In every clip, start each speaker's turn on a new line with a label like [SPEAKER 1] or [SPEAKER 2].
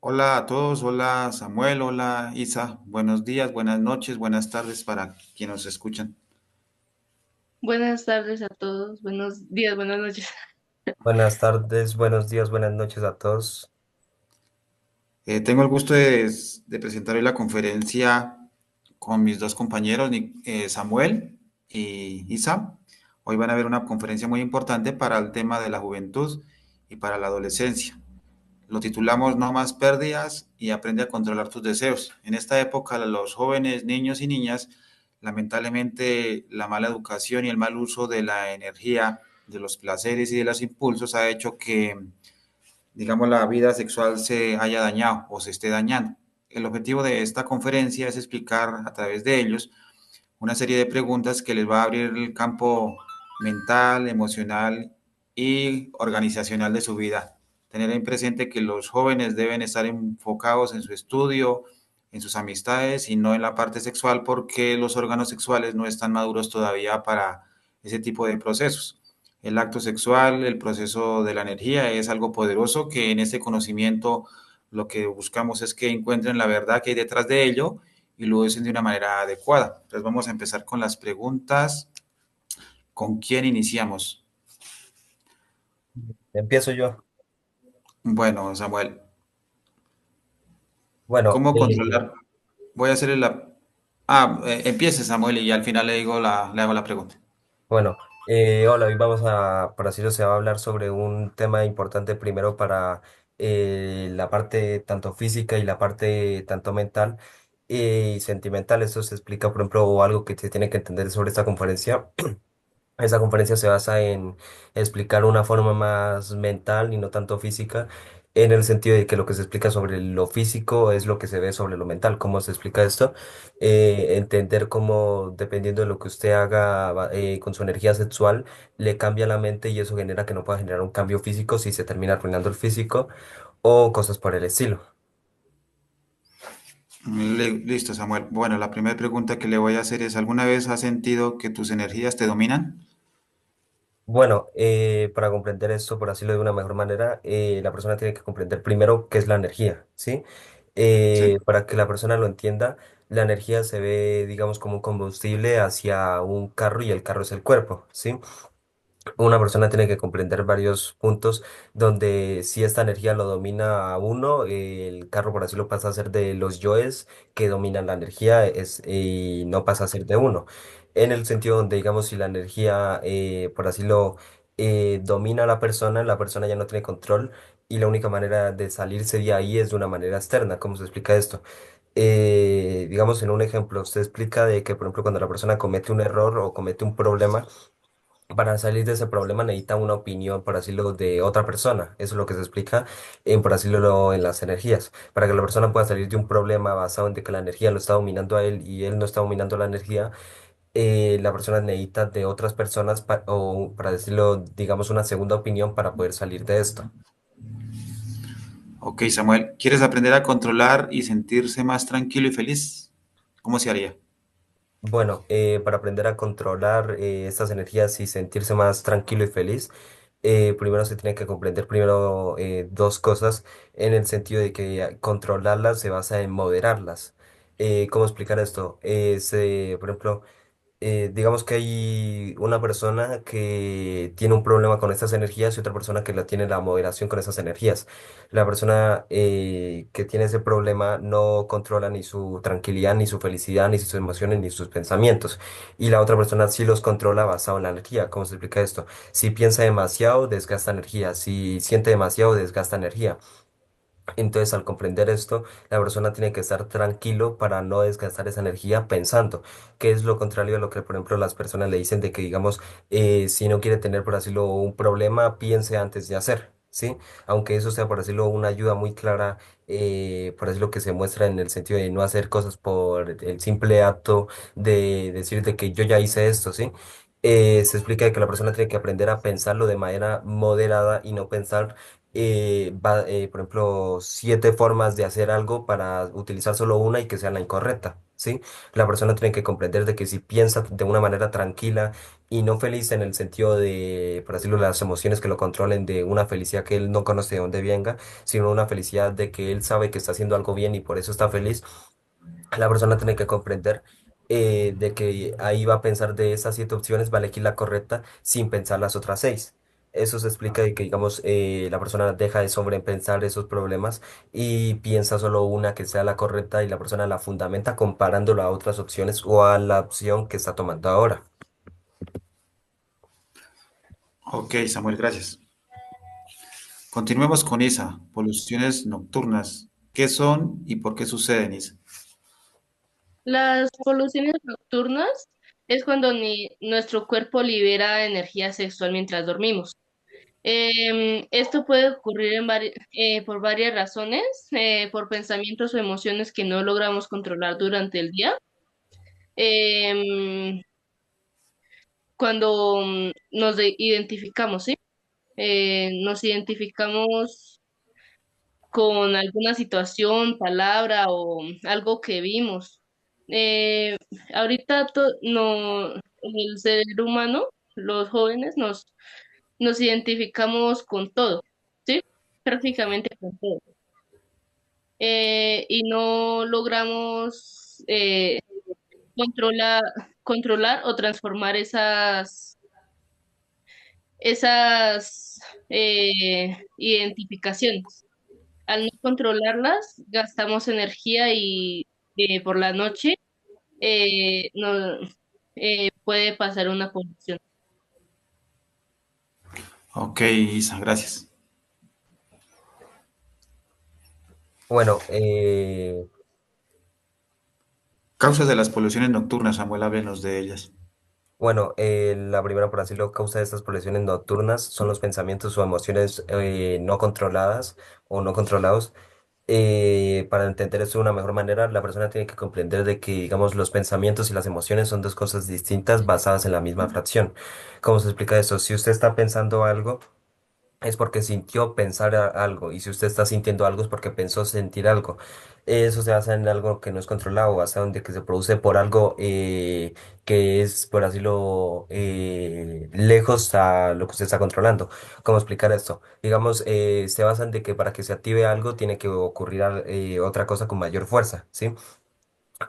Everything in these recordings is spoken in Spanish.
[SPEAKER 1] Hola a todos, hola Samuel, hola Isa, buenos días, buenas noches, buenas tardes para quienes nos escuchan.
[SPEAKER 2] Buenas tardes a todos, buenos días, buenas noches.
[SPEAKER 3] Buenas tardes, buenos días, buenas noches a todos.
[SPEAKER 1] Tengo el gusto de presentar hoy la conferencia con mis dos compañeros, Samuel y Isa. Hoy van a ver una conferencia muy importante para el tema de la juventud y para la adolescencia. Lo titulamos No más pérdidas y aprende a controlar tus deseos. En esta época, los jóvenes, niños y niñas, lamentablemente la mala educación y el mal uso de la energía, de los placeres y de los impulsos ha hecho que, digamos, la vida sexual se haya dañado o se esté dañando. El objetivo de esta conferencia es explicar a través de ellos una serie de preguntas que les va a abrir el campo mental, emocional y organizacional de su vida. Tener en presente que los jóvenes deben estar enfocados en su estudio, en sus amistades y no en la parte sexual porque los órganos sexuales no están maduros todavía para ese tipo de procesos. El acto sexual, el proceso de la energía es algo poderoso que en este conocimiento lo que buscamos es que encuentren la verdad que hay detrás de ello y lo usen de una manera adecuada. Entonces vamos a empezar con las preguntas. ¿Con quién iniciamos?
[SPEAKER 3] Empiezo yo.
[SPEAKER 1] Bueno, Samuel,
[SPEAKER 3] Bueno,
[SPEAKER 1] ¿cómo controlar? Voy a hacerle la... empiece Samuel y al final le hago la pregunta.
[SPEAKER 3] bueno, hola, hoy vamos para así se va a hablar sobre un tema importante primero para la parte tanto física y la parte tanto mental y sentimental. Esto se explica, por ejemplo, o algo que se tiene que entender sobre esta conferencia. Esa conferencia se basa en explicar una forma más mental y no tanto física, en el sentido de que lo que se explica sobre lo físico es lo que se ve sobre lo mental. ¿Cómo se explica esto? Entender cómo, dependiendo de lo que usted haga con su energía sexual, le cambia la mente y eso genera que no pueda generar un cambio físico si se termina arruinando el físico o cosas por el estilo.
[SPEAKER 1] Listo, Samuel. Bueno, la primera pregunta que le voy a hacer es, ¿alguna vez has sentido que tus energías te dominan?
[SPEAKER 3] Bueno, para comprender esto, por decirlo de una mejor manera, la persona tiene que comprender primero qué es la energía, ¿sí?
[SPEAKER 1] Sí.
[SPEAKER 3] Para que la persona lo entienda, la energía se ve, digamos, como un combustible hacia un carro y el carro es el cuerpo, ¿sí? Una persona tiene que comprender varios puntos donde si esta energía lo domina a uno, el carro por así lo pasa a ser de los yoes que dominan la energía y no pasa a ser de uno. En el sentido donde, digamos, si la energía, por así lo domina a la persona ya no tiene control y la única manera de salirse de ahí es de una manera externa. ¿Cómo se explica esto? Digamos, en un ejemplo, usted explica de que, por ejemplo, cuando la persona comete un error o comete un problema, para salir de ese problema necesita una opinión, por decirlo, de otra persona. Eso es lo que se explica en, por decirlo, en las energías. Para que la persona pueda salir de un problema basado en de que la energía lo está dominando a él y él no está dominando la energía, la persona necesita de otras personas o, para decirlo, digamos, una segunda opinión para poder salir de esto.
[SPEAKER 1] Ok, Samuel, ¿quieres aprender a controlar y sentirse más tranquilo y feliz? ¿Cómo se haría?
[SPEAKER 3] Bueno, para aprender a controlar estas energías y sentirse más tranquilo y feliz, primero se tiene que comprender primero dos cosas en el sentido de que controlarlas se basa en moderarlas. ¿Cómo explicar esto? Por ejemplo, digamos que hay una persona que tiene un problema con estas energías y otra persona que la tiene la moderación con esas energías. La persona que tiene ese problema no controla ni su tranquilidad, ni su felicidad, ni sus emociones, ni sus pensamientos. Y la otra persona sí los controla basado en la energía. ¿Cómo se explica esto? Si piensa demasiado, desgasta energía. Si siente demasiado, desgasta energía. Entonces, al comprender esto, la persona tiene que estar tranquilo para no desgastar esa energía pensando, que es lo contrario a lo que, por ejemplo, las personas le dicen de que, digamos, si no quiere tener, por decirlo, un problema, piense antes de hacer, ¿sí? Aunque eso sea, por decirlo, una ayuda muy clara, por decirlo, que se muestra en el sentido de no hacer cosas por el simple acto de decir de que yo ya hice esto, ¿sí? Se explica que la persona tiene que aprender a pensarlo de manera moderada y no pensar por ejemplo, 7 formas de hacer algo para utilizar solo una y que sea la incorrecta. ¿sí? La persona tiene que comprender de que si piensa de una manera tranquila y no feliz en el sentido de, por decirlo, las emociones que lo controlen, de una felicidad que él no conoce de dónde venga, sino una felicidad de que él sabe que está haciendo algo bien y por eso está feliz, la persona tiene que comprender de que ahí va a pensar de esas 7 opciones, va a elegir la correcta sin pensar las otras 6. Eso se explica de que, digamos, la persona deja de sobrepensar esos problemas y piensa solo una que sea la correcta y la persona la fundamenta comparándolo a otras opciones o a la opción que está tomando ahora.
[SPEAKER 1] Ok, Samuel, gracias. Continuemos con Isa. Poluciones nocturnas. ¿Qué son y por qué suceden, Isa?
[SPEAKER 2] Las poluciones nocturnas es cuando nuestro cuerpo libera energía sexual mientras dormimos. Esto puede ocurrir por varias razones, por pensamientos o emociones que no logramos controlar durante el día. Em, Cuando identificamos, ¿sí? Nos identificamos con alguna situación, palabra o algo que vimos. Eh, Ahorita no, el ser humano, los jóvenes, nos identificamos con todo, ¿sí? Prácticamente con todo. Y no logramos controlar, controlar o transformar esas identificaciones. Al no controlarlas, gastamos energía y por la noche no, puede pasar una polución.
[SPEAKER 1] Ok, Isa, gracias.
[SPEAKER 3] Bueno,
[SPEAKER 1] Causas de las poluciones nocturnas, Samuel, háblenos de ellas.
[SPEAKER 3] la primera, por decirlo, causa de estas poblaciones nocturnas son los pensamientos o emociones no controladas o no controlados. Para entender eso de una mejor manera, la persona tiene que comprender de que, digamos, los pensamientos y las emociones son dos cosas distintas basadas en la misma fracción. ¿Cómo se explica eso? Si usted está pensando algo, es porque sintió pensar algo, y si usted está sintiendo algo es porque pensó sentir algo. Eso se basa en algo que no es controlado, basado en de que se produce por algo que es, por decirlo, lejos a lo que usted está controlando. ¿Cómo explicar esto? Digamos, se basa en de que para que se active algo tiene que ocurrir otra cosa con mayor fuerza, ¿sí?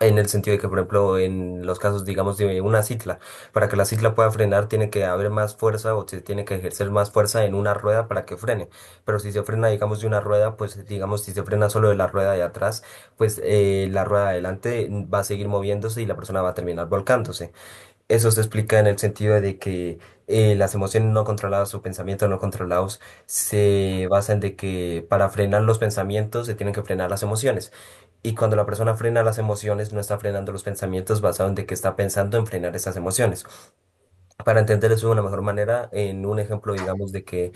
[SPEAKER 3] En el sentido de que, por ejemplo, en los casos, digamos, de una cicla, para que la cicla pueda frenar, tiene que haber más fuerza o se tiene que ejercer más fuerza en una rueda para que frene. Pero si se frena, digamos, de una rueda, pues, digamos, si se frena solo de la rueda de atrás, pues la rueda de adelante va a seguir moviéndose y la persona va a terminar volcándose. Eso se explica en el sentido de que las emociones no controladas o pensamientos no controlados se basan de que para frenar los pensamientos se tienen que frenar las emociones. Y cuando la persona frena las emociones, no está frenando los pensamientos basados en de que está pensando en frenar esas emociones. Para entender eso de una mejor manera, en un ejemplo, digamos, de que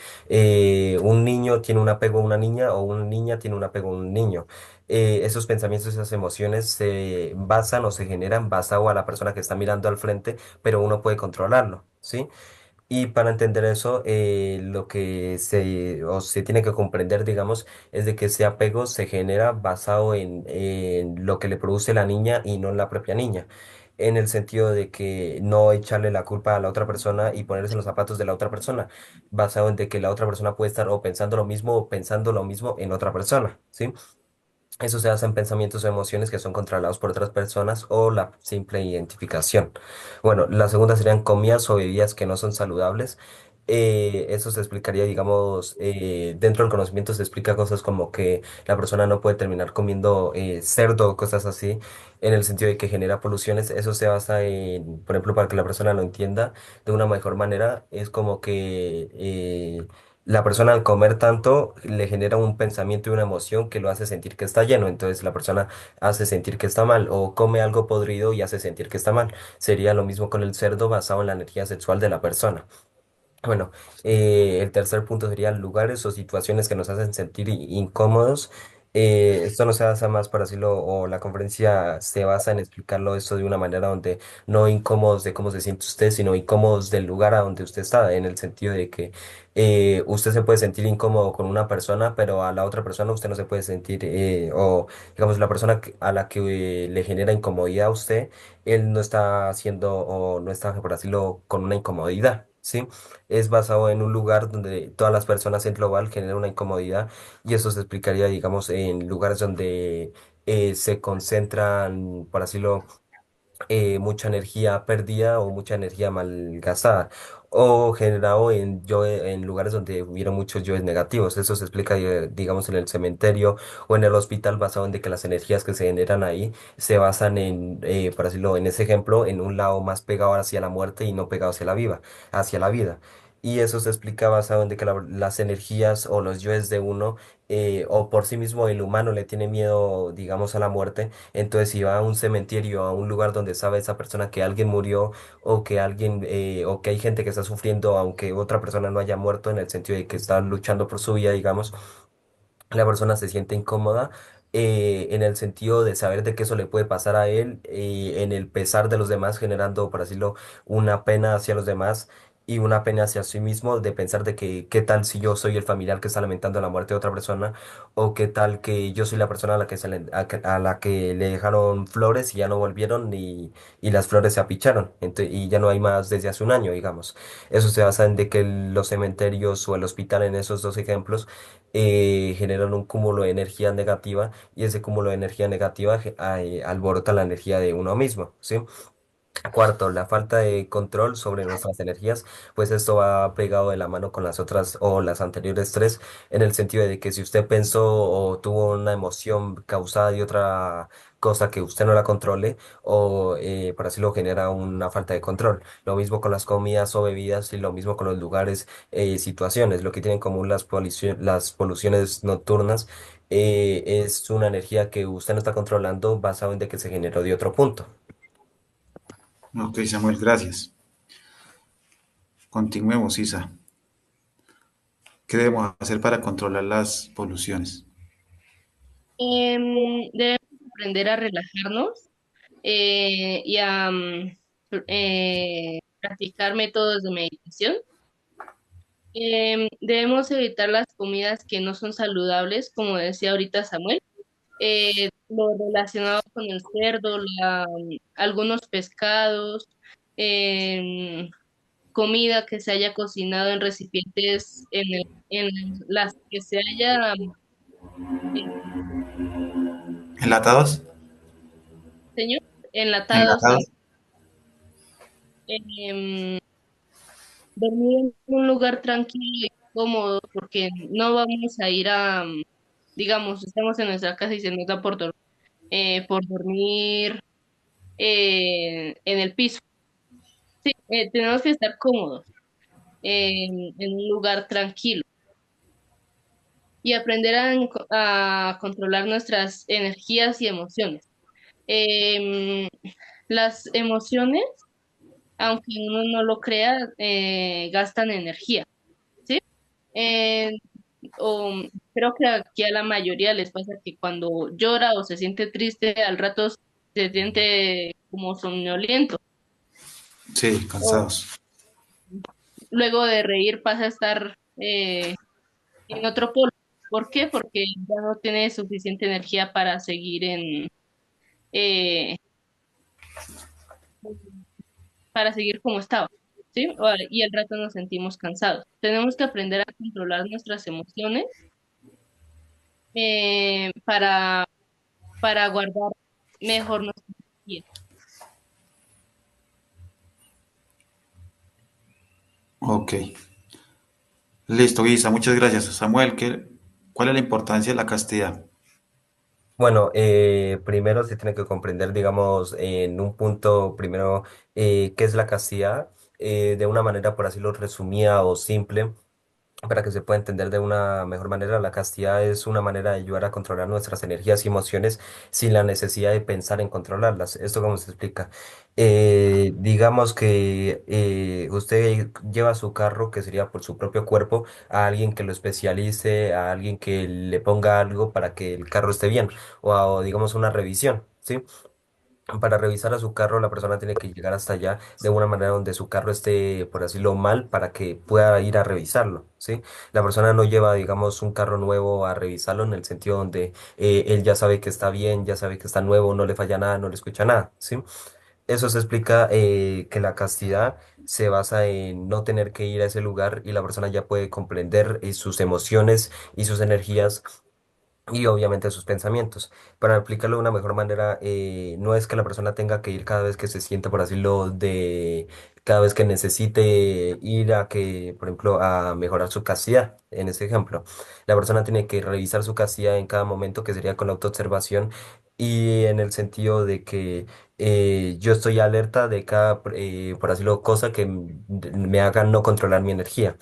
[SPEAKER 3] un niño tiene un apego a una niña o una niña tiene un apego a un niño. Esos pensamientos, esas emociones se basan o se generan basado a la persona que está mirando al frente, pero uno puede controlarlo, ¿sí? Y para entender eso, lo que o se tiene que comprender, digamos, es de que ese apego se genera basado en lo que le produce la niña y no la propia niña. En el sentido de que no echarle la culpa a la otra persona y ponerse en los zapatos de la otra persona, basado en de que la otra persona puede estar o pensando lo mismo o pensando lo mismo en otra persona, ¿sí? Eso se basa en pensamientos o emociones que son controlados por otras personas o la simple identificación. Bueno, la segunda serían comidas o bebidas que no son saludables. Eso se explicaría, digamos, dentro del conocimiento se explica cosas como que la persona no puede terminar comiendo cerdo o cosas así, en el sentido de que genera poluciones. Eso se basa en, por ejemplo, para que la persona lo entienda de una mejor manera, es como que la persona al comer tanto le genera un pensamiento y una emoción que lo hace sentir que está lleno, entonces la persona hace sentir que está mal o come algo podrido y hace sentir que está mal. Sería lo mismo con el cerdo basado en la energía sexual de la persona. Bueno, el tercer punto sería lugares o situaciones que nos hacen sentir incómodos. Esto no se basa más, por decirlo, o la conferencia se basa en explicarlo esto de una manera donde no incómodos de cómo se siente usted, sino incómodos del lugar a donde usted está, en el sentido de que usted se puede sentir incómodo con una persona, pero a la otra persona usted no se puede sentir, o digamos, la persona a la que le genera incomodidad a usted, él no está haciendo o no está, por decirlo, con una incomodidad. ¿Sí? Es basado en un lugar donde todas las personas en global generan una incomodidad y eso se explicaría, digamos, en lugares donde se concentran, por así mucha energía perdida o mucha energía malgastada o generado en lugares donde hubiera muchos yoes negativos. Eso se explica, digamos, en el cementerio o en el hospital basado en de que las energías que se generan ahí se basan en, por decirlo, en ese ejemplo, en un lado más pegado hacia la muerte y no pegado hacia la vida. Y eso se explica basado en de que las energías o los yoes de uno o por sí mismo el humano le tiene miedo, digamos, a la muerte, entonces, si va a un cementerio, a un lugar donde sabe esa persona que alguien murió o que alguien o que hay gente que está sufriendo, aunque otra persona no haya muerto, en el sentido de que está luchando por su vida, digamos, la persona se siente incómoda en el sentido de saber de que eso le puede pasar a él, en el pesar de los demás, generando, por decirlo, una pena hacia los demás y una pena hacia sí mismo, de pensar de que qué tal si yo soy el familiar que está lamentando la muerte de otra persona, o qué tal que yo soy la persona a la que, a la que le dejaron flores y ya no volvieron y las flores se apicharon, y ya no hay más desde hace un año, digamos. Eso se basa en de que los cementerios o el hospital en esos dos ejemplos generan un cúmulo de energía negativa y ese cúmulo de energía negativa alborota la energía de uno mismo, ¿sí? Cuarto, la falta de control sobre nuestras energías, pues esto va pegado de la mano con las otras o las anteriores tres, en el sentido de que si usted pensó o tuvo una emoción causada de otra cosa que usted no la controle, o por así lo genera una falta de control. Lo mismo con las comidas o bebidas y lo mismo con los lugares y situaciones. Lo que tienen en común las poluciones nocturnas es una energía que usted no está controlando basado en de que se generó de otro punto.
[SPEAKER 1] Ok, Samuel, gracias. Continuemos, Isa. ¿Qué debemos hacer para controlar las poluciones?
[SPEAKER 2] Debemos aprender a relajarnos y a practicar métodos de meditación. Debemos evitar las comidas que no son saludables, como decía ahorita Samuel, lo relacionado con el cerdo, algunos pescados, em, comida que se haya cocinado en recipientes en las que se haya,
[SPEAKER 1] ¿Enlatados?
[SPEAKER 2] señor, enlatados
[SPEAKER 1] ¿Enlatados?
[SPEAKER 2] también. Em, Dormir en un lugar tranquilo y cómodo, porque no vamos a ir digamos, estamos en nuestra casa y se nos da por dormir en el piso. Sí, tenemos que estar cómodos en un lugar tranquilo y aprender a controlar nuestras energías y emociones. Em, las emociones, aunque uno no lo crea, gastan energía, ¿sí? Eh, o creo que aquí a la mayoría les pasa que cuando llora o se siente triste, al rato se siente como somnoliento.
[SPEAKER 1] Sí,
[SPEAKER 2] O
[SPEAKER 1] cansados.
[SPEAKER 2] luego de reír pasa a estar en otro polo. ¿Por qué? Porque ya no tiene suficiente energía para seguir eh, para seguir como estaba, ¿sí? Y al rato nos sentimos cansados. Tenemos que aprender a controlar nuestras emociones eh, para, para guardar mejor nuestra energía.
[SPEAKER 1] Ok. Listo, Isa, muchas gracias. Samuel, ¿cuál es la importancia de la castidad?
[SPEAKER 3] Bueno, primero se tiene que comprender, digamos, en un punto, primero, qué es la castidad, de una manera, por así lo resumida o simple. Para que se pueda entender de una mejor manera, la castidad es una manera de ayudar a controlar nuestras energías y emociones sin la necesidad de pensar en controlarlas. ¿Esto cómo se explica? Digamos que usted lleva su carro, que sería por su propio cuerpo, a alguien que lo especialice, a alguien que le ponga algo para que el carro esté bien, o digamos una revisión, ¿sí? Para revisar a su carro, la persona tiene que llegar hasta allá de una manera donde su carro esté, por decirlo mal, para que pueda ir a revisarlo, ¿sí? La persona no lleva, digamos, un carro nuevo a revisarlo en el sentido donde él ya sabe que está bien, ya sabe que está nuevo, no le falla nada, no le escucha nada, ¿sí? Eso se explica que la castidad se basa en no tener que ir a ese lugar y la persona ya puede comprender sus emociones y sus energías y obviamente sus pensamientos. Para aplicarlo de una mejor manera, no es que la persona tenga que ir cada vez que se sienta, por decirlo, de cada vez que necesite ir a que, por ejemplo, a mejorar su castidad. En ese ejemplo, la persona tiene que revisar su castidad en cada momento, que sería con la autoobservación. Y en el sentido de que yo estoy alerta de cada, por decirlo, cosa que me haga no controlar mi energía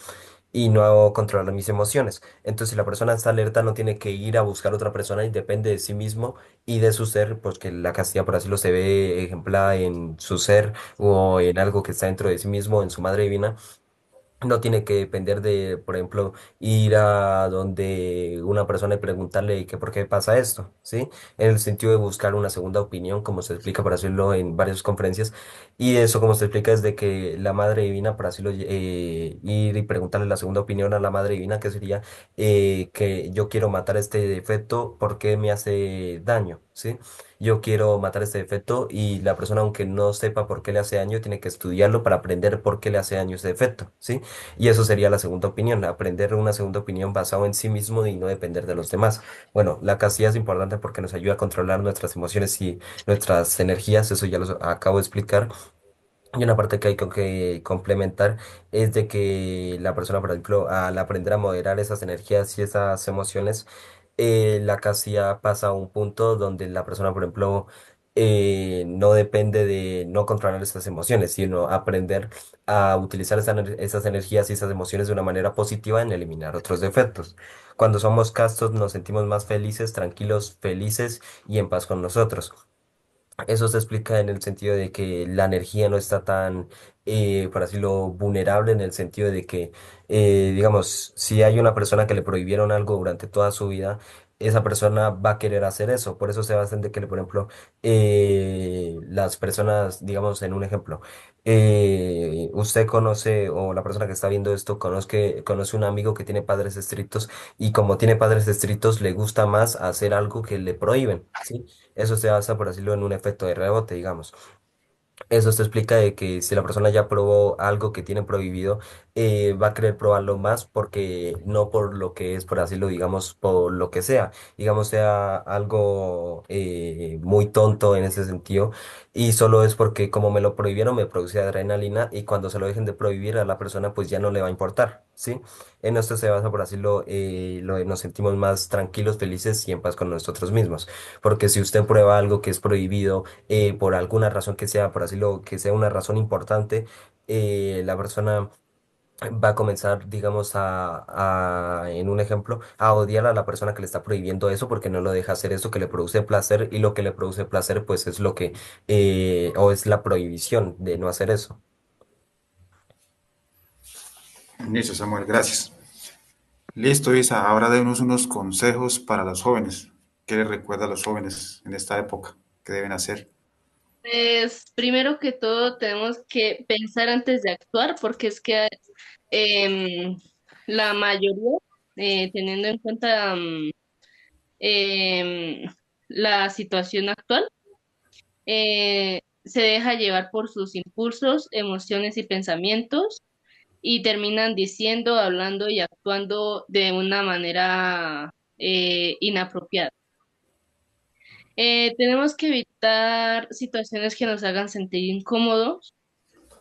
[SPEAKER 3] y no controlar mis emociones. Entonces, si la persona está alerta, no tiene que ir a buscar otra persona y depende de sí mismo y de su ser, pues que la castidad, por así lo se ve ejemplada en su ser o en algo que está dentro de sí mismo, en su madre divina. No tiene que depender de, por ejemplo, ir a donde una persona y preguntarle que por qué pasa esto, ¿sí? En el sentido de buscar una segunda opinión, como se explica por hacerlo en varias conferencias. Y eso, como se explica, es de que la Madre Divina, por así ir y preguntarle la segunda opinión a la Madre Divina, que sería que yo quiero matar este defecto porque me hace daño, ¿sí? Yo quiero matar este defecto y la persona, aunque no sepa por qué le hace daño, tiene que estudiarlo para aprender por qué le hace daño ese defecto, ¿sí? Y eso sería la segunda opinión, aprender una segunda opinión basado en sí mismo y no depender de los demás. Bueno, la castidad es importante porque nos ayuda a controlar nuestras emociones y nuestras energías, eso ya lo acabo de explicar. Y una parte que hay que complementar es de que la persona, por ejemplo, al aprender a moderar esas energías y esas emociones, la castidad pasa a un punto donde la persona, por ejemplo, no depende de no controlar esas emociones, sino aprender a utilizar esas energías y esas emociones de una manera positiva en eliminar otros defectos. Cuando somos castos nos sentimos más felices, tranquilos, felices y en paz con nosotros. Eso se explica en el sentido de que la energía no está tan, por así decirlo, vulnerable en el sentido de que, digamos, si hay una persona que le prohibieron algo durante toda su vida, esa persona va a querer hacer eso. Por eso se basa en de que, por ejemplo, las personas, digamos, en un ejemplo, usted conoce o la persona que está viendo esto conoce un amigo que tiene padres estrictos y como tiene padres estrictos le gusta más hacer algo que le prohíben, ¿sí? Eso se basa, por decirlo, en un efecto de rebote, digamos. Eso se explica de que si la persona ya probó algo que tiene prohibido, va a querer probarlo más porque no por lo que es, por decirlo, digamos, por lo que sea, digamos, sea algo muy tonto en ese sentido, y solo es porque como me lo prohibieron, me produce adrenalina y cuando se lo dejen de prohibir a la persona, pues ya no le va a importar, ¿sí? En esto se basa, por decirlo, nos sentimos más tranquilos, felices y en paz con nosotros mismos, porque si usted prueba algo que es prohibido, por alguna razón que sea, por decirlo, que sea una razón importante, la persona va a comenzar, digamos, en un ejemplo, a odiar a la persona que le está prohibiendo eso porque no lo deja hacer eso que le produce placer y lo que le produce placer, pues es lo que, o es la prohibición de no hacer eso.
[SPEAKER 1] Listo, Samuel, gracias. Listo, Isa. Ahora denos unos consejos para los jóvenes. ¿Qué les recuerda a los jóvenes en esta época? ¿Qué deben hacer?
[SPEAKER 2] Pues primero que todo tenemos que pensar antes de actuar, porque es que em, la mayoría, teniendo en cuenta em, la situación actual, se deja llevar por sus impulsos, emociones y pensamientos y terminan diciendo, hablando y actuando de una manera inapropiada. Tenemos que evitar situaciones que nos hagan sentir incómodos,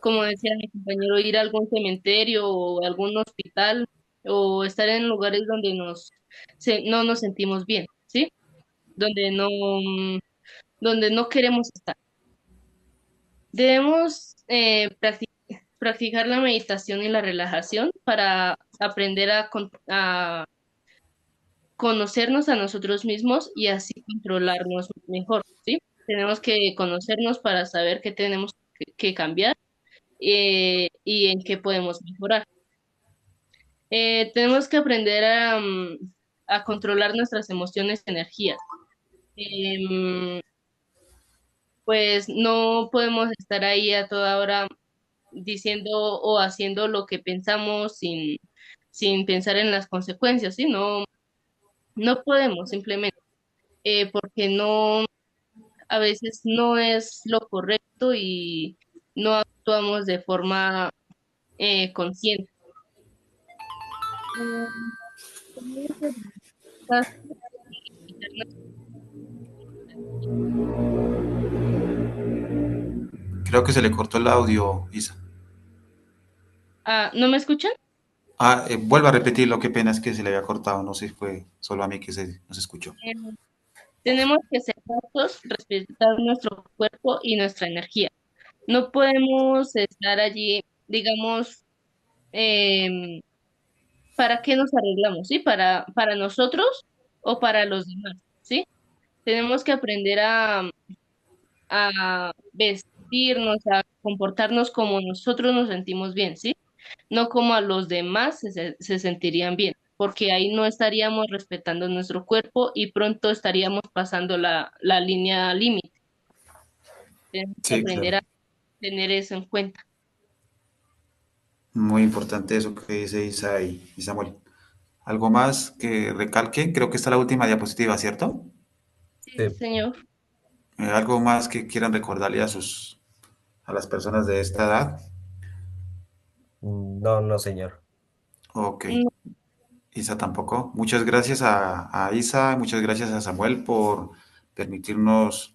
[SPEAKER 2] como decía mi compañero, ir a algún cementerio o algún hospital o estar en lugares donde no nos sentimos bien, ¿sí? Donde donde no queremos estar. Debemos practicar. practicar la meditación y la relajación para aprender a conocernos a nosotros mismos y así controlarnos mejor, ¿sí? Tenemos que conocernos para saber qué tenemos que cambiar y en qué podemos mejorar. Tenemos que aprender a controlar nuestras emociones y energías. Em, pues no podemos estar ahí a toda hora diciendo o haciendo lo que pensamos sin pensar en las consecuencias, ¿sí? No, no podemos simplemente, porque no, a veces no es lo correcto y no actuamos de forma consciente. Mm, también se trata de quitarnos-
[SPEAKER 1] Creo que se le cortó el audio, Isa.
[SPEAKER 2] Ah, ¿no me escuchan?
[SPEAKER 1] Vuelvo a repetirlo, qué pena es que se le había cortado, no sé si fue solo a mí que no se escuchó.
[SPEAKER 2] Tenemos que ser justos, respetar nuestro cuerpo y nuestra energía. No podemos estar allí, digamos, em, ¿para qué nos arreglamos? ¿Sí? ¿Para nosotros o para los demás? ¿Sí? Tenemos que aprender a vestirnos, a comportarnos como nosotros nos sentimos bien, ¿sí? No como a los demás se sentirían bien, porque ahí no estaríamos respetando nuestro cuerpo y pronto estaríamos pasando la línea límite. Tenemos que
[SPEAKER 1] Sí,
[SPEAKER 2] aprender
[SPEAKER 1] claro.
[SPEAKER 2] a tener eso en cuenta.
[SPEAKER 1] Muy importante eso que dice Isa y Samuel. ¿Algo más que recalque? Creo que está la última diapositiva, ¿cierto?
[SPEAKER 2] Sí,
[SPEAKER 3] Sí.
[SPEAKER 2] señor.
[SPEAKER 1] ¿Algo más que quieran recordarle a las personas de esta edad?
[SPEAKER 3] No, no, señor.
[SPEAKER 1] Ok.
[SPEAKER 2] No,
[SPEAKER 1] Isa tampoco. Muchas gracias a Isa, muchas gracias a Samuel por permitirnos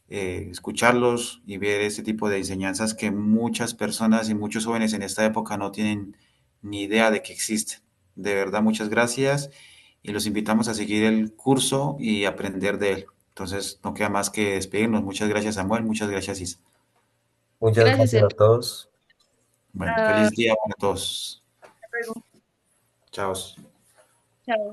[SPEAKER 1] escucharlos y ver este tipo de enseñanzas que muchas personas y muchos jóvenes en esta época no tienen ni idea de que existen. De verdad, muchas gracias y los invitamos a seguir el curso y aprender de él. Entonces, no queda más que despedirnos. Muchas gracias, Samuel. Muchas gracias, Isa.
[SPEAKER 3] Muchas
[SPEAKER 2] gracias,
[SPEAKER 3] gracias a
[SPEAKER 2] Enrique.
[SPEAKER 3] todos.
[SPEAKER 1] Bueno, feliz día para todos.
[SPEAKER 2] Luego.
[SPEAKER 1] Chao.
[SPEAKER 2] Chao.